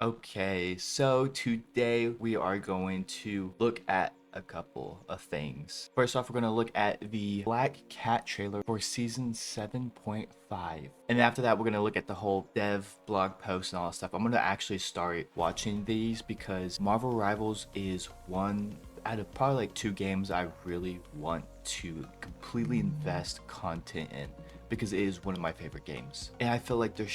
Okay, so today we are going to look at a couple of things. First off, we're going to look at the Black Cat trailer for season 7.5. And after that, we're going to look at the whole dev blog post and all that stuff. I'm going to actually start watching these because Marvel Rivals is one out of probably like two games I really want to completely invest content in, because it is one of my favorite games. And I feel like there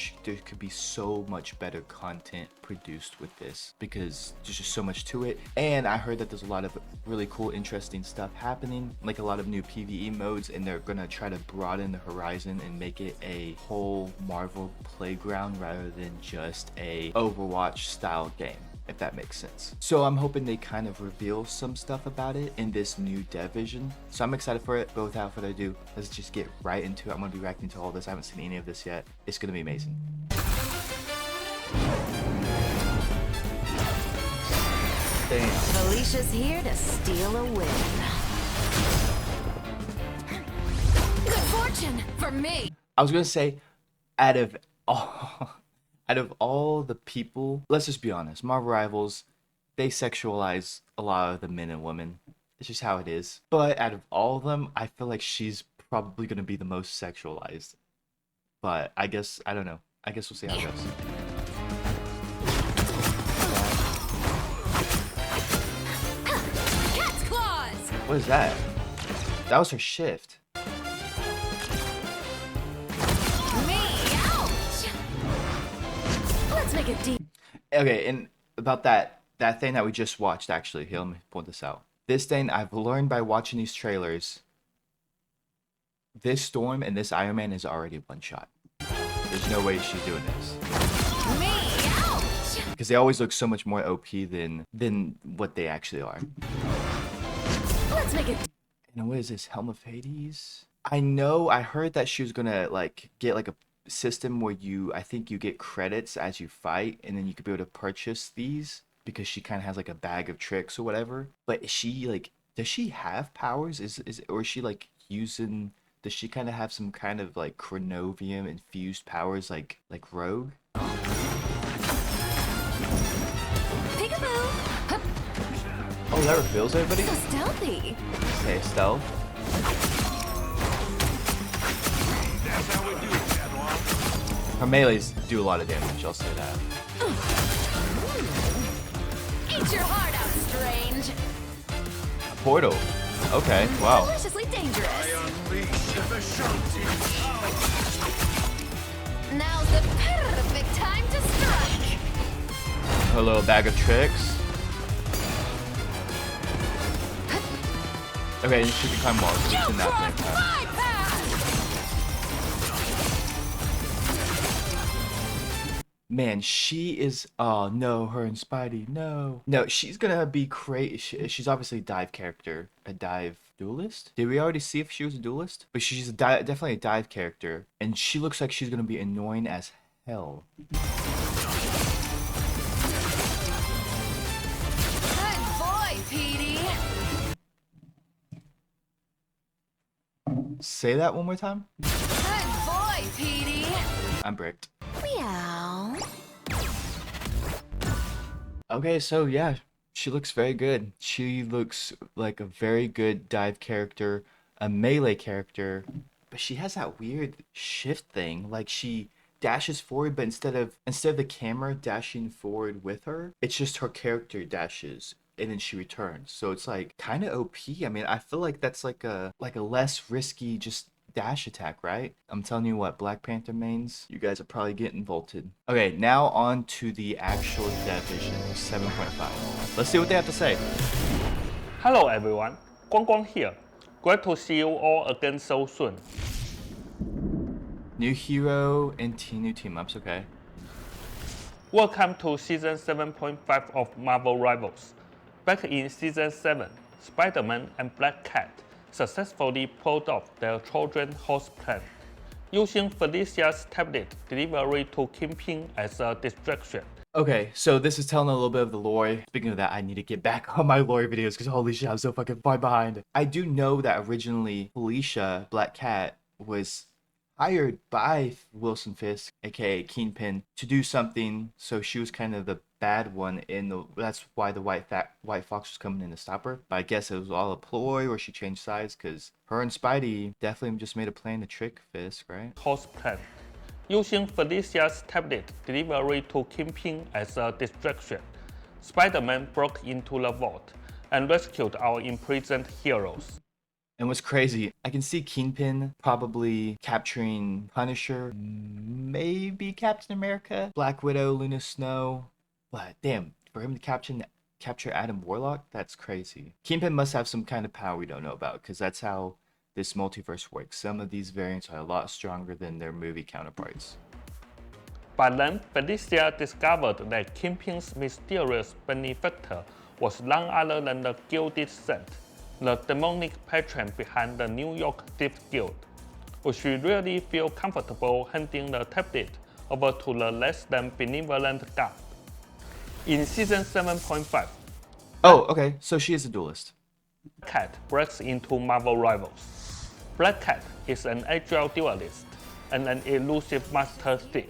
could be so much better content produced with this because there's just so much to it. And I heard that there's a lot of really cool, interesting stuff happening, like a lot of new PvE modes, and they're gonna try to broaden the horizon and make it a whole Marvel playground rather than just a Overwatch style game, if that makes sense. So I'm hoping they kind of reveal some stuff about it in this new dev vision. So I'm excited for it, but without further ado, let's just get right into it. I'm gonna be reacting to all this. I haven't seen any of this yet. It's gonna be amazing. Damn. Felicia's here to steal a win. Good fortune for me. I was gonna say, out of all out of all the people, let's just be honest, Marvel Rivals, they sexualize a lot of the men and women. It's just how it is. But out of all of them, I feel like she's probably gonna be the most sexualized. But I guess, I don't know. I guess we'll see how it goes. Cat's claws. What is that? That was her shift. Me, ouch. Let's make it deep. Okay, and about that thing that we just watched, actually, here, let me point this out. This thing I've learned by watching these trailers. This Storm and this Iron Man is already one shot. There's no way she's doing this. Me, ouch. Because they always look so much more OP than what they actually are. Let's make it. And what is this? Helm of Hades? I heard that she was gonna like get like a system where I think you get credits as you fight, and then you could be able to purchase these because she kind of has like a bag of tricks or whatever. But is she like, does she have powers? Or is she like using? Does she kind of have some kind of like Chronovium infused powers like Rogue? Peekaboo. Hup. Oh, that reveals everybody? So stealthy. Okay, stealth. That's how we do it, Catwalk. Her melees do a lot of damage, I'll say that. Eat your heart out, strange. Portal. Okay, wow. Deliciously dangerous. I unleash the Vishanti. Now's the perfect time to strike. Her little bag of tricks. Okay, and she can climb walls You in that crossed same time. my path. Man, she is. Oh no, her and Spidey. No, she's gonna be crazy. She's obviously a dive character, a dive duelist. Did we already see if she was a duelist? But she's definitely a dive character, and she looks like she's gonna be annoying as hell. Good boy, Petey. Say that one more time. Good boy, Petey. I'm bricked. Meow. Okay, so yeah, she looks very good. She looks like a very good dive character, a melee character, but she has that weird shift thing. Like she dashes forward, but instead of the camera dashing forward with her, it's just her character dashes and then she returns. So it's like kind of OP. I mean, I feel like that's like a less risky just dash attack, right? I'm telling you what, Black Panther mains, you guys are probably getting vaulted. Okay, now on to the actual dev vision 7.5. Let's see what they have to say. Hello everyone, Guang Guang here. Great to see you all again so soon. New hero and new team ups, okay. Welcome to season 7.5 of Marvel Rivals. Back in season 7, Spider-Man and Black Cat successfully pulled off their Trojan horse plan, using Felicia's tablet delivery to Kingpin as a distraction. Okay, so this is telling a little bit of the lore. Speaking of that, I need to get back on my lore videos because holy shit, I'm so fucking far behind. I do know that originally Felicia, Black Cat, was hired by Wilson Fisk, aka Kingpin, to do something. So she was kind of the bad one in the. That's why the White Fox was coming in to stop her. But I guess it was all a ploy, or she changed sides, because her and Spidey definitely just made a plan to trick Fisk, right? Host plan, using Felicia's tablet delivery to Kingpin as a distraction. Spider-Man broke into the vault and rescued our imprisoned heroes. And what's crazy, I can see Kingpin probably capturing Punisher, maybe Captain America, Black Widow, Luna Snow. But damn, for him to capture Adam Warlock, that's crazy. Kingpin must have some kind of power we don't know about, because that's how this multiverse works. Some of these variants are a lot stronger than their movie counterparts. But then Felicia discovered that Kingpin's mysterious benefactor was none other than the Gilded Saint, the demonic patron behind the New York Thieves Guild. Would she really feel comfortable handing the tablet over to the less than benevolent god? In season 7.5, Oh, okay, so she is a duelist. Cat breaks into Marvel Rivals. Black Cat is an agile duelist and an elusive master thief.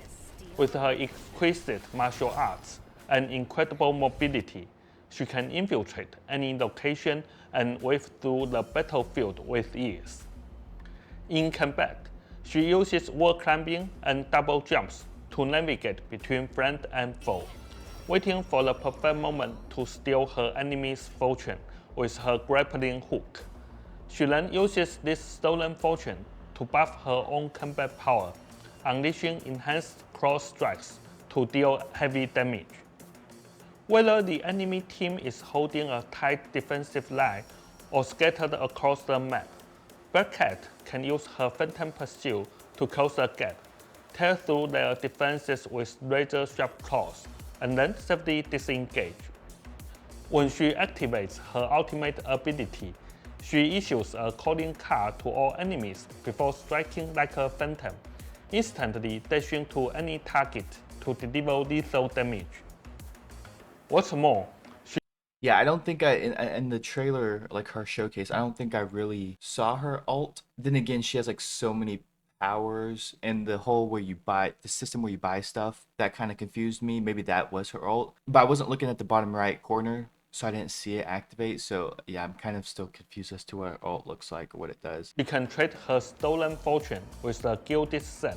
With her exquisite martial arts and incredible mobility, she can infiltrate any location and wave through the battlefield with ease. In combat, she uses wall climbing and double jumps to navigate between friend and foe, waiting for the perfect moment to steal her enemy's fortune with her grappling hook. She then uses this stolen fortune to buff her own combat power, unleashing enhanced cross strikes to deal heavy damage. Whether the enemy team is holding a tight defensive line or scattered across the map, Black Cat can use her Phantom Pursuit to close the gap, tear through their defenses with razor-sharp claws, and then safely disengage. When she activates her ultimate ability, she issues a calling card to all enemies before striking like a phantom, instantly dashing to any target to deliver lethal damage. What's more, Yeah, I don't think in the trailer, like her showcase, I don't think I really saw her alt. Then again, she has like so many powers, and the whole where you buy the system where you buy stuff, that kind of confused me. Maybe that was her alt, but I wasn't looking at the bottom right corner, so I didn't see it activate. So yeah, I'm kind of still confused as to what her alt looks like or what it does. she can trade her stolen fortune with the Gilded Saint,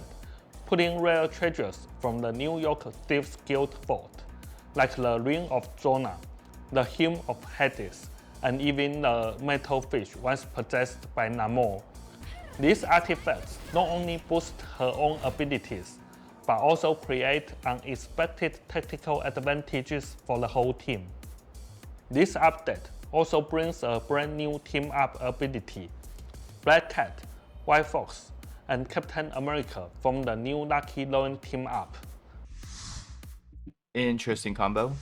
pulling rare treasures from the New York Thieves Guild vault, like the Ring of Jonah, the Hymn of Hades, and even the metal fish once possessed by Namor. These artifacts not only boost her own abilities, but also create unexpected tactical advantages for the whole team. This update also brings a brand new team-up ability. Black Cat, White Fox, and Captain America form the new Lucky Loin team-up. Interesting combo.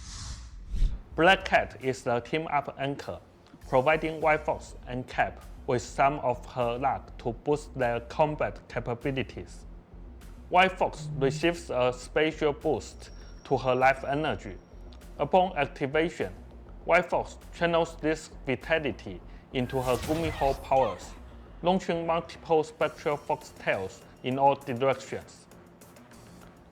Black Cat is the team-up anchor, providing White Fox and Cap with some of her luck to boost their combat capabilities. White Fox receives a special boost to her life energy. Upon activation, White Fox channels this vitality into her Gumiho powers, launching multiple spectral fox tails in all directions.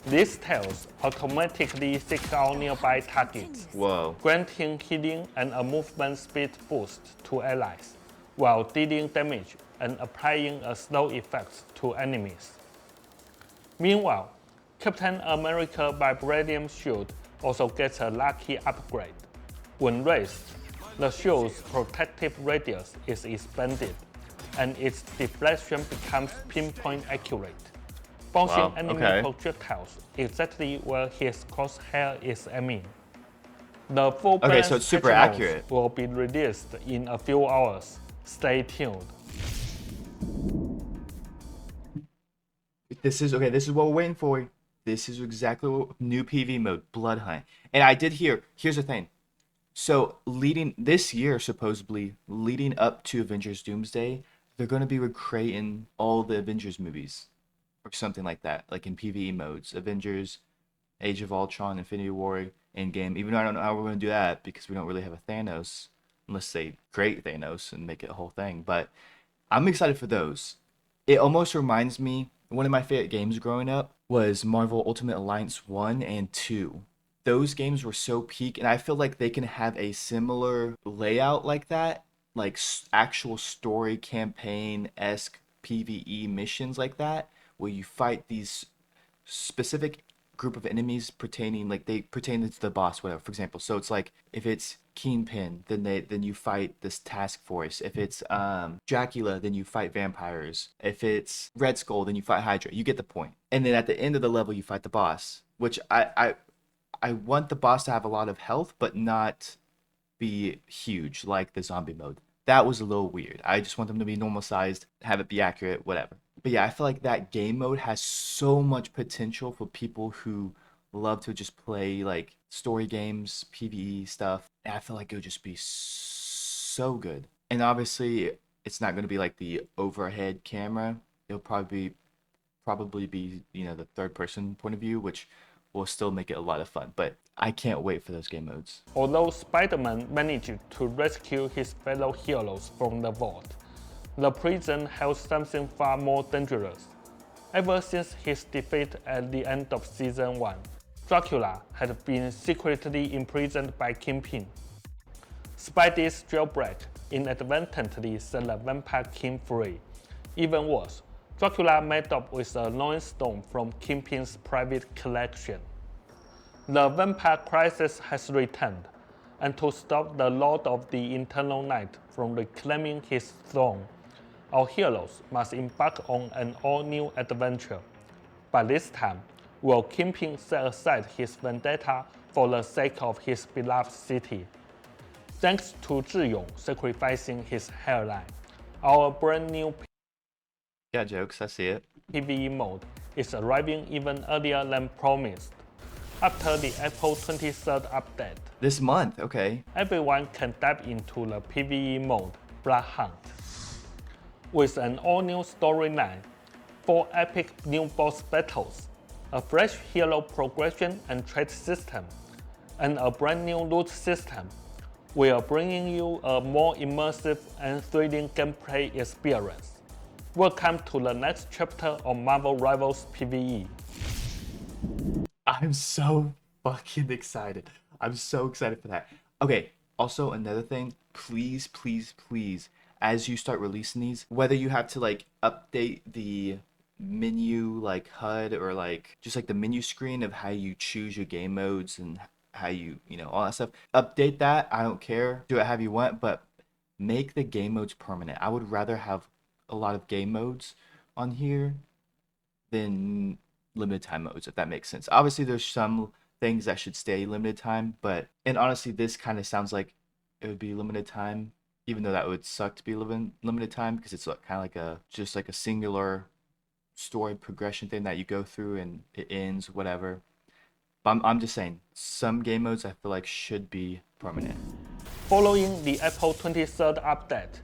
These tails automatically seek out nearby targets, Whoa. granting healing and a movement speed boost to allies, while dealing damage and applying a slow effect to enemies. Meanwhile, Captain America Vibranium Shield also gets a lucky upgrade. When raised, the shield's protective radius is expanded, and its deflection becomes pinpoint accurate, bouncing Wow, enemy okay. projectiles exactly where his crosshair is aiming. The full Okay, so it's super accurate. will be released in a few hours. Stay tuned. This is okay. This is what we're waiting for. This is exactly what new PV mode, Blood Hunt. And I did hear. Here's the thing. So leading this year, supposedly leading up to Avengers Doomsday, they're going to be recreating all the Avengers movies, or something like that, like in PVE modes. Avengers, Age of Ultron, Infinity War, Endgame. Even though I don't know how we're going to do that because we don't really have a Thanos, unless they create Thanos and make it a whole thing. But I'm excited for those. It almost reminds me one of my favorite games growing up was Marvel Ultimate Alliance 1 and 2. Those games were so peak, and I feel like they can have a similar layout like that, like actual story campaign esque PvE missions like that, where you fight these specific group of enemies pertaining, like they pertain to the boss, whatever. For example, so it's like if it's Kingpin, then you fight this task force. If it's Dracula, then you fight vampires. If it's Red Skull, then you fight Hydra. You get the point. And then at the end of the level, you fight the boss, which I want the boss to have a lot of health, but not be huge like the zombie mode. That was a little weird. I just want them to be normal sized, have it be accurate, whatever. But yeah, I feel like that game mode has so much potential for people who love to just play like story games, PvE stuff. And I feel like it would just be so good. And obviously, it's not going to be like the overhead camera. It'll probably be, you know, the third person point of view, which will still make it a lot of fun. But I can't wait for those game modes. Although Spider-Man managed to rescue his fellow heroes from the vault, the prison held something far more dangerous. Ever since his defeat at the end of Season 1, Dracula had been secretly imprisoned by Kingpin. Spidey's jailbreak inadvertently set the Vampire King free. Even worse, Dracula met up with a Rolling Stone from Kingpin's private collection. The vampire crisis has returned, and to stop the Lord of the Eternal Night from reclaiming his throne, our heroes must embark on an all-new adventure. But this time, will Kingpin set aside his vendetta for the sake of his beloved city? Thanks to Zhiyong sacrificing his hairline, our brand new Got jokes, I see it. PvE mode is arriving even earlier than promised. After the April 23rd update, This month, okay. everyone can dive into the PvE mode, Blood Hunt. With an all-new storyline, 4 epic new boss battles, a fresh hero progression and trait system, and a brand new loot system, we are bringing you a more immersive and thrilling gameplay experience. Welcome to the next chapter of Marvel Rivals PvE. I'm so fucking excited. I'm so excited for that. Okay, also another thing, please, please, please, as you start releasing these, whether you have to like update the menu like HUD or like just like the menu screen of how you choose your game modes and how you know, all that stuff, update that. I don't care. Do it however you want, but make the game modes permanent. I would rather have a lot of game modes on here than limited time modes, if that makes sense. Obviously, there's some things that should stay limited time, but and honestly, this kind of sounds like it would be limited time, even though that would suck to be limited time because it's kind of like a just like a singular story progression thing that you go through and it ends, whatever. But I'm just saying, some game modes I feel like should be permanent. Following the April 23rd update,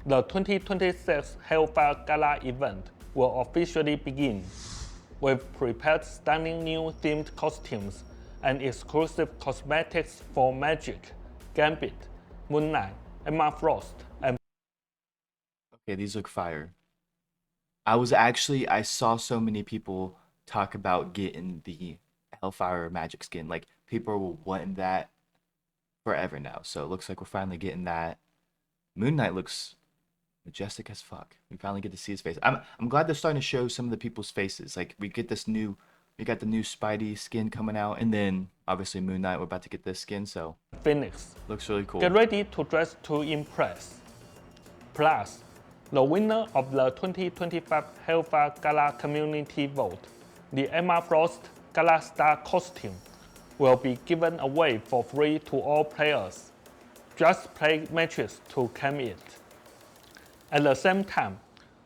the 2026 Hellfire Gala event will officially begin. We've prepared stunning new themed costumes and exclusive cosmetics for Magic, Gambit, Moon Knight, Emma Frost, and Okay, these look fire. I saw so many people talk about getting the Hellfire Magic skin. Like, people were wanting that forever now. So it looks like we're finally getting that. Moon Knight looks majestic as fuck. We finally get to see his face. I'm glad they're starting to show some of the people's faces. Like, we got the new Spidey skin coming out, and then obviously Moon Knight, we're about to get this skin, so Phoenix. looks really cool. Get ready to dress to impress. Plus, the winner of the 2025 Hellfire Gala Community Vote, the Emma Frost Gala Star costume, will be given away for free to all players. Just play matches to claim it. At the same time,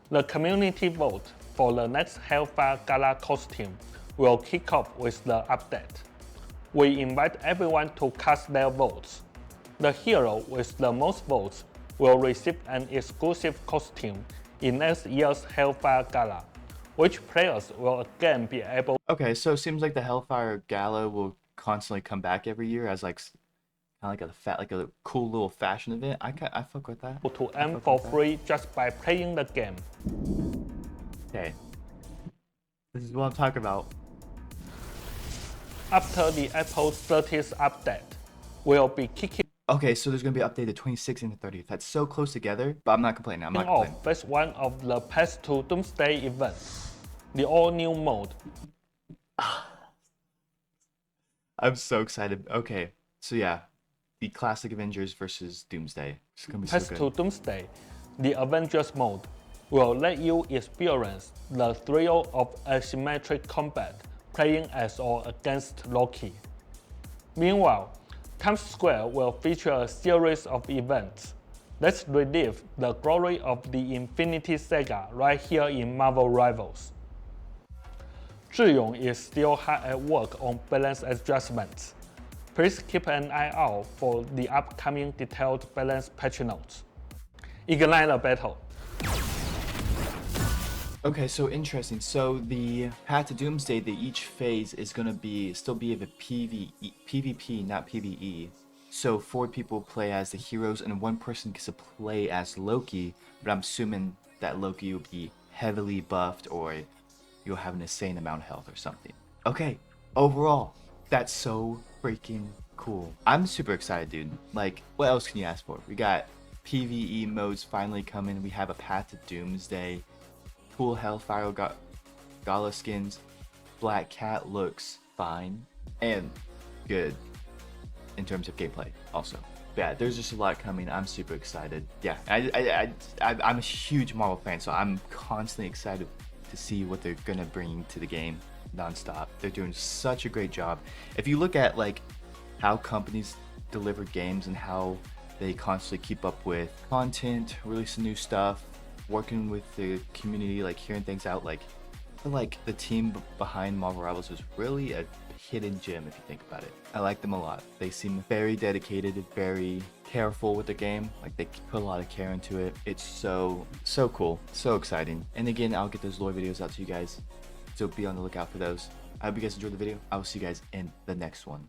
the community vote for the next Hellfire Gala costume will kick off with the update. We invite everyone to cast their votes. The hero with the most votes will receive an exclusive costume in next year's Hellfire Gala, which players will again be able. Okay, so it seems like the Hellfire Gala will constantly come back every year as like kind of like a cool little fashion event. I fuck with that. To aim for free just by playing the game. Okay. This is what I'm talking about. After the Apple's 30th update, will be kicking Okay, so there's gonna be an update the 26th and the 30th. That's so close together, but I'm not complaining. I'm not complaining. off phase 1 of the Path to Doomsday event, the all-new mode. I'm so excited. Okay, so yeah, the classic Avengers versus Doomsday. It's gonna be so Path to good. Doomsday, the Avengers mode, will let you experience the thrill of asymmetric combat playing as or against Loki. Meanwhile, Times Square will feature a series of events. Let's relive the glory of the Infinity Saga right here in Marvel Rivals. Zhiyong is still hard at work on balance adjustments. Please keep an eye out for the upcoming detailed balance patch notes. Ignite the battle. Okay, so interesting. So the Path to Doomsday, each phase is gonna still be a PvP, not PvE. So 4 people play as the heroes, and 1 person gets to play as Loki. But I'm assuming that Loki will be heavily buffed, or you'll have an insane amount of health or something. Okay, overall, that's so freaking cool. I'm super excited, dude. Like, what else can you ask for? We got PvE modes finally coming. We have a Path to Doomsday. Cool Hellfire Gala skins. Black Cat looks fine and good in terms of gameplay also. But yeah, there's just a lot coming. I'm super excited. Yeah, I'm a huge Marvel fan, so I'm constantly excited to see what they're gonna bring to the game nonstop. They're doing such a great job. If you look at like how companies deliver games and how they constantly keep up with content, releasing new stuff, working with the community, like hearing things out, like I feel like the team behind Marvel Rivals is really a hidden gem if you think about it. I like them a lot. They seem very dedicated, very careful with the game. Like they put a lot of care into it. It's so cool, so exciting. And again, I'll get those lore videos out to you guys, so be on the lookout for those. I hope you guys enjoyed the video. I will see you guys in the next one.